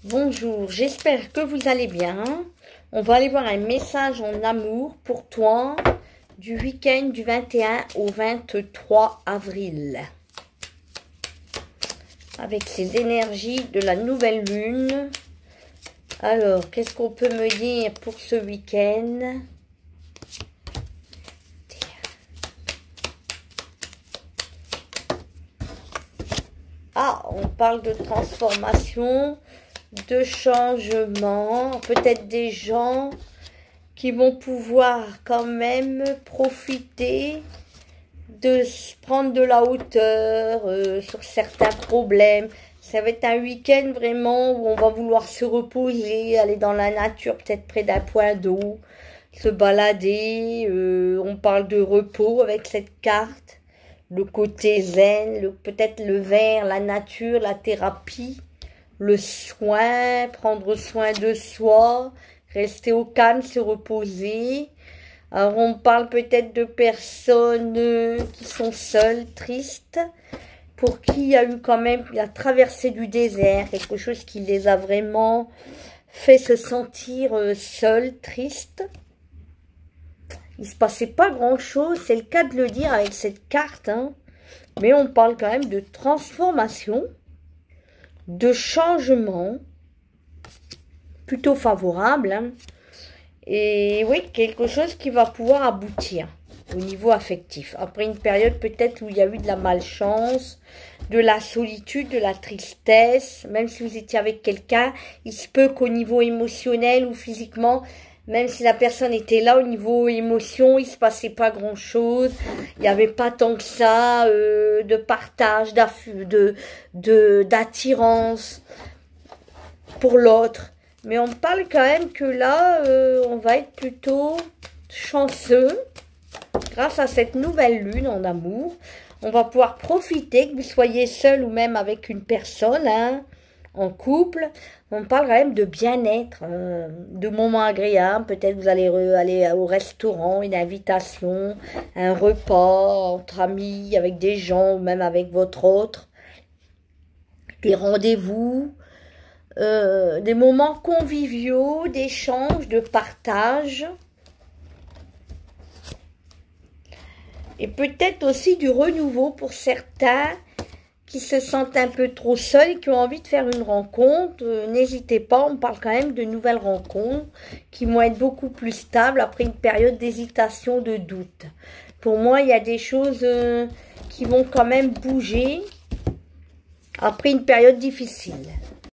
Bonjour, j'espère que vous allez bien. On va aller voir un message en amour pour toi du week-end du 21 au 23 avril. Avec ces énergies de la nouvelle lune. Alors, qu'est-ce qu'on peut me dire pour ce week-end ? Ah, on parle de transformation, de changement, peut-être des gens qui vont pouvoir quand même profiter de prendre de la hauteur sur certains problèmes. Ça va être un week-end vraiment où on va vouloir se reposer, aller dans la nature, peut-être près d'un point d'eau, se balader. On parle de repos avec cette carte. Le côté zen, peut-être le vert, la nature, la thérapie, le soin, prendre soin de soi, rester au calme, se reposer. Alors on parle peut-être de personnes qui sont seules, tristes, pour qui il y a eu quand même la traversée du désert, quelque chose qui les a vraiment fait se sentir seuls, tristes. Il ne se passait pas grand-chose, c'est le cas de le dire avec cette carte, hein. Mais on parle quand même de transformation, de changement, plutôt favorable, hein. Et oui, quelque chose qui va pouvoir aboutir au niveau affectif. Après une période peut-être où il y a eu de la malchance, de la solitude, de la tristesse, même si vous étiez avec quelqu'un, il se peut qu'au niveau émotionnel ou physiquement, même si la personne était là, au niveau émotion, il ne se passait pas grand-chose. Il n'y avait pas tant que ça de partage, d'attirance pour l'autre. Mais on parle quand même que là, on va être plutôt chanceux grâce à cette nouvelle lune en amour. On va pouvoir profiter, que vous soyez seul ou même avec une personne, hein, en couple. On parle quand même de bien-être, de moments agréables. Peut-être vous allez aller au restaurant, une invitation, un repas entre amis, avec des gens ou même avec votre autre. Des rendez-vous, des moments conviviaux, d'échange, de partage. Et peut-être aussi du renouveau pour certains qui se sentent un peu trop seuls et qui ont envie de faire une rencontre. N'hésitez pas, on parle quand même de nouvelles rencontres qui vont être beaucoup plus stables après une période d'hésitation, de doute. Pour moi, il y a des choses qui vont quand même bouger après une période difficile.